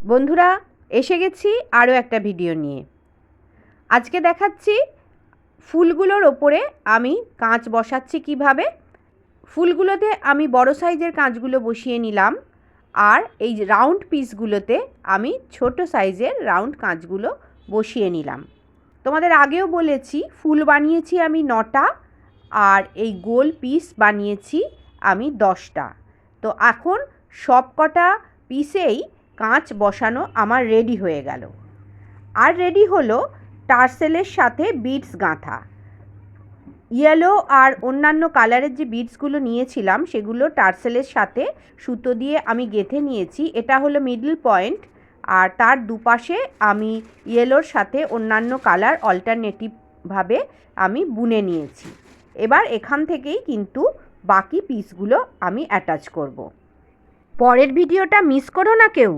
বন্ধুরা, এসে গেছি আরও একটা ভিডিও নিয়ে। আজকে দেখাচ্ছি ফুলগুলোর ওপরে আমি কাঁচ বসাচ্ছি কিভাবে। ফুলগুলোতে আমি বড় সাইজের কাঁচগুলো বসিয়ে নিলাম, আর এই রাউন্ড পিসগুলোতে আমি ছোট সাইজের রাউন্ড কাঁচগুলো বসিয়ে নিলাম। তোমাদের আগেও বলেছি ফুল বানিয়েছি আমি 9টা, আর এই গোল পিস বানিয়েছি আমি 10টা। তো এখন সব কটা পিসেই কাঁচ বসানো আমার রেডি হয়ে গেল। আর রেডি হলো টার্সেলের সাথে বিডস গাঁথা। ইয়েলো আর অন্যান্য কালারের যে বিডসগুলো নিয়েছিলাম সেগুলো টার্সেলের সাথে সুতো দিয়ে আমি গেঁথে নিয়েছি। এটা হলো মিডল পয়েন্ট, আর তার দুপাশে আমি ইয়েলোর সাথে অন্যান্য কালার অল্টারনেটিভভাবে আমি বুনে নিয়েছি। এবার এখান থেকেই কিন্তু বাকি পিসগুলো আমি অ্যাটাচ করব। পরের ভিডিওটা মিস করো না কেউ।